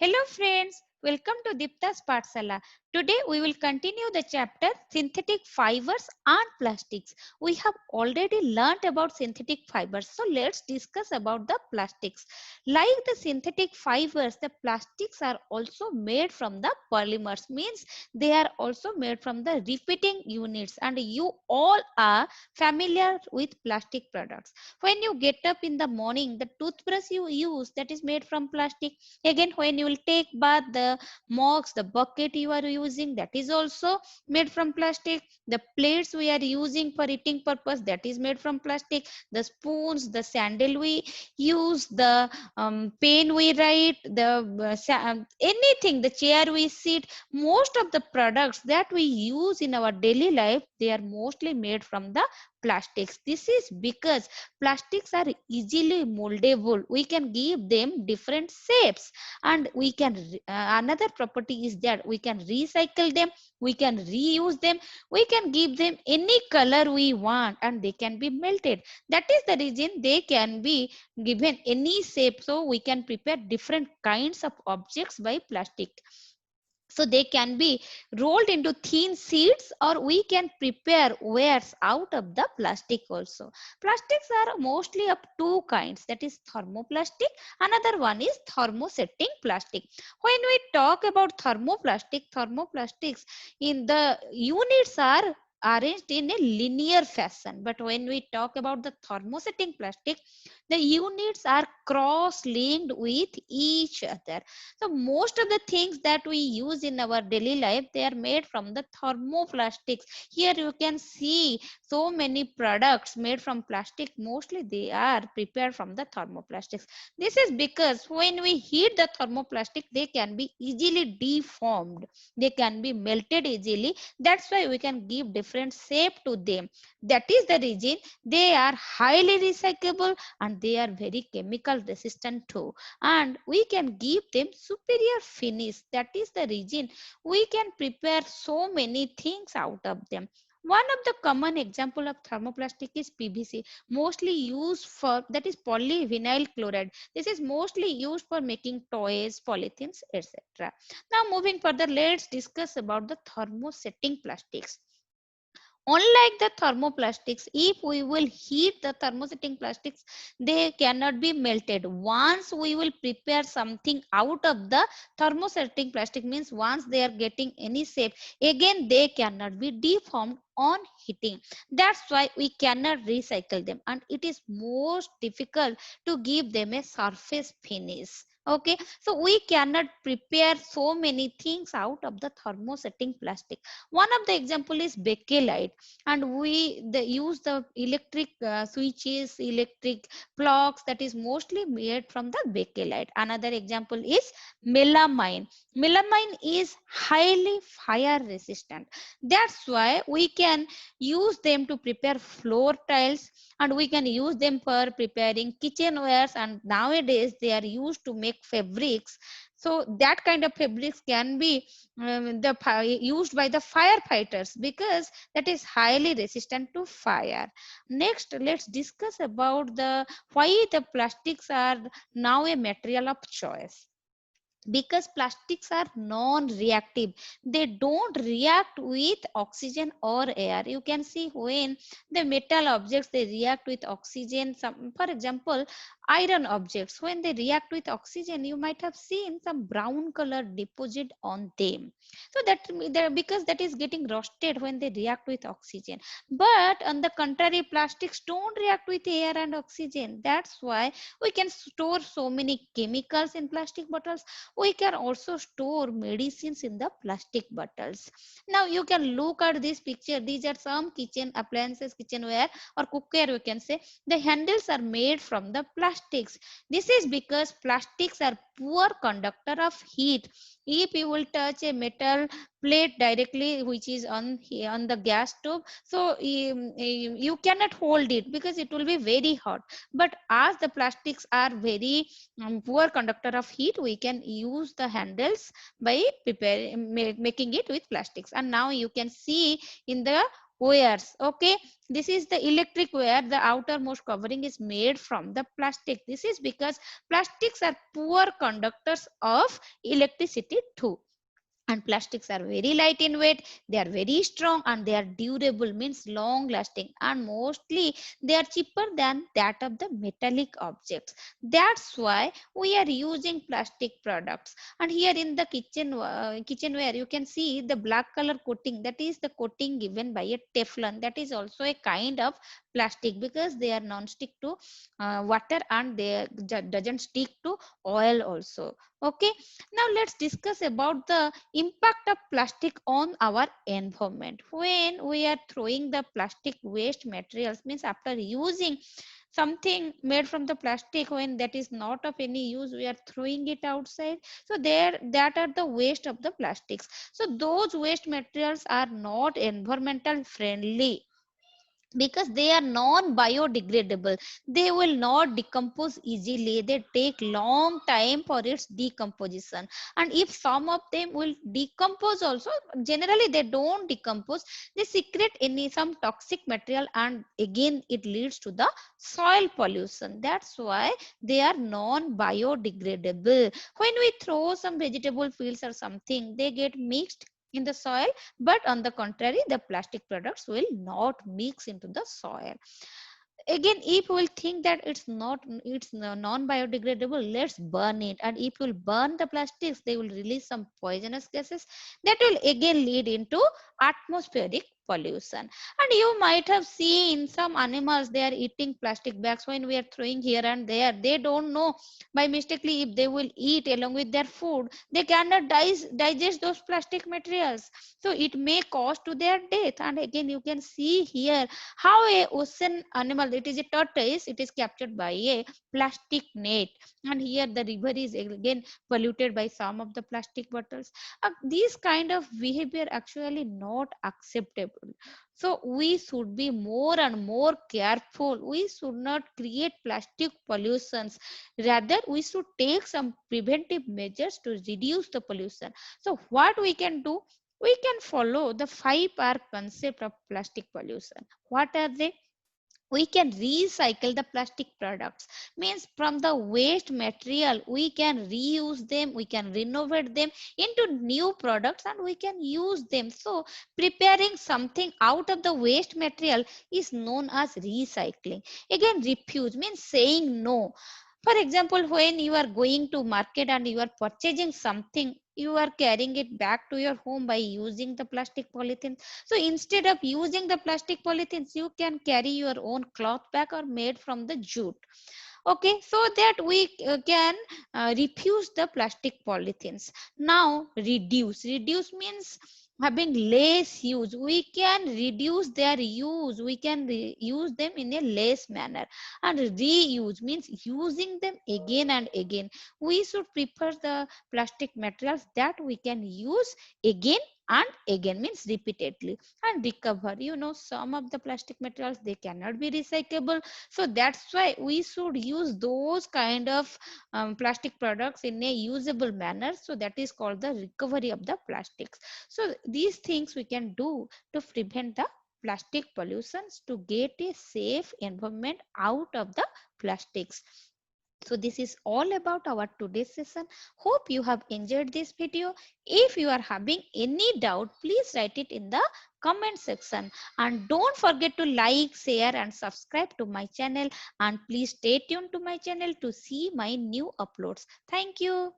Hello friends, welcome to Dipta's Patsala. Today we will continue the chapter Synthetic Fibers and Plastics. We have already learnt about synthetic fibers, so let's discuss about the plastics. Like the synthetic fibers, the plastics are also made from the polymers, means they are also made from the repeating units, and you all are familiar with plastic products. When you get up in the morning, the toothbrush you use that is made from plastic. Again, when you will take bath, the mugs, the bucket you are using, that is also made from plastic. The plates we are using for eating purpose, that is made from plastic. The spoons, the sandal we use, the pen we write, the anything, the chair we sit, most of the products that we use in our daily life, they are mostly made from the plastics. This is because plastics are easily moldable. We can give them different shapes, and we can another property is that we can recycle them, we can reuse them, we can give them any color we want, and they can be melted. That is the reason they can be given any shape, so we can prepare different kinds of objects by plastic. So they can be rolled into thin sheets, or we can prepare wares out of the plastic also. Plastics are mostly of two kinds, that is thermoplastic, another one is thermosetting plastic. When we talk about thermoplastics in the units are arranged in a linear fashion, but when we talk about the thermosetting plastic, the units are cross linked with each other. So most of the things that we use in our daily life, they are made from the thermoplastics. Here you can see so many products made from plastic. Mostly they are prepared from the thermoplastics. This is because when we heat the thermoplastic, they can be easily deformed. They can be melted easily. That's why we can give different shape to them. That is the reason they are highly recyclable, and they are very chemical resistant too, and we can give them superior finish. That is the reason we can prepare so many things out of them. One of the common example of thermoplastic is PVC, mostly used for, that is polyvinyl chloride. This is mostly used for making toys, polythenes, etc. Now moving further, let's discuss about the thermosetting plastics. Unlike the thermoplastics, if we will heat the thermosetting plastics, they cannot be melted. Once we will prepare something out of the thermosetting plastic, means once they are getting any shape, again they cannot be deformed on heating. That's why we cannot recycle them, and it is most difficult to give them a surface finish. Okay, so we cannot prepare so many things out of the thermosetting plastic. One of the example is bakelite, and use the electric switches, electric plugs, that is mostly made from the bakelite. Another example is melamine. Melamine is highly fire resistant. That's why we can use them to prepare floor tiles, and we can use them for preparing kitchenwares, and nowadays they are used to make fabrics. So that kind of fabrics can be used by the firefighters, because that is highly resistant to fire. Next, let's discuss about the why the plastics are now a material of choice. Because plastics are non-reactive, they don't react with oxygen or air. You can see when the metal objects, they react with oxygen. Some, for example, iron objects, when they react with oxygen, you might have seen some brown color deposit on them. So because that is getting roasted when they react with oxygen. But on the contrary, plastics don't react with air and oxygen. That's why we can store so many chemicals in plastic bottles. We can also store medicines in the plastic bottles. Now you can look at this picture. These are some kitchen appliances, kitchenware or cookware, we can say. The handles are made from the plastics. This is because plastics are poor conductor of heat. If you will touch a metal plate directly, which is on the gas stove, so you cannot hold it because it will be very hot. But as the plastics are very poor conductor of heat, we can use the handles by making it with plastics. And now you can see in the wires. Okay, this is the electric wire. The outermost covering is made from the plastic. This is because plastics are poor conductors of electricity too. And plastics are very light in weight, they are very strong, and they are durable, means long lasting, and mostly they are cheaper than that of the metallic objects. That's why we are using plastic products. And here in the kitchenware you can see the black color coating, that is the coating given by a Teflon. That is also a kind of plastic because they are non-stick to water, and they doesn't stick to oil also. Okay, now let's discuss about the impact of plastic on our environment. When we are throwing the plastic waste materials, means after using something made from the plastic, when that is not of any use, we are throwing it outside. So there, that are the waste of the plastics. So those waste materials are not environmental friendly because they are non biodegradable. They will not decompose easily, they take long time for its decomposition. And if some of them will decompose also, generally they don't decompose, they secrete any some toxic material, and again it leads to the soil pollution. That's why they are non biodegradable. When we throw some vegetable peels or something, they get mixed in the soil, but on the contrary the plastic products will not mix into the soil. Again, if we will think that it's non biodegradable, let's burn it. And if you will burn the plastics, they will release some poisonous gases that will again lead into atmospheric pollution. And you might have seen some animals, they are eating plastic bags. When we are throwing here and there, they don't know by mistakenly if they will eat along with their food, they cannot digest those plastic materials, so it may cause to their death. And again you can see here how a ocean animal, it is a tortoise, it is captured by a plastic net, and here the river is again polluted by some of the plastic bottles. These kind of behavior actually not acceptable. So we should be more and more careful. We should not create plastic pollutions, rather we should take some preventive measures to reduce the pollution. So what we can do, we can follow the 5R concept of plastic pollution. What are they? We can recycle the plastic products, means from the waste material we can reuse them, we can renovate them into new products, and we can use them. So preparing something out of the waste material is known as recycling. Again, refuse means saying no. For example, when you are going to market and you are purchasing something, you are carrying it back to your home by using the plastic polythene. So instead of using the plastic polythenes, you can carry your own cloth bag or made from the jute. Okay, so that we can refuse the plastic polythenes. Now reduce means having less use. We can reduce their use, we can use them in a less manner. And reuse means using them again and again. We should prefer the plastic materials that we can use again and again, means repeatedly. And recover, you know, some of the plastic materials they cannot be recyclable, so that's why we should use those kind of plastic products in a usable manner. So that is called the recovery of the plastics. So these things we can do to prevent the plastic pollutions, to get a safe environment out of the plastics. So this is all about our today's session. Hope you have enjoyed this video. If you are having any doubt, please write it in the comment section. And don't forget to like, share and subscribe to my channel. And please stay tuned to my channel to see my new uploads. Thank you.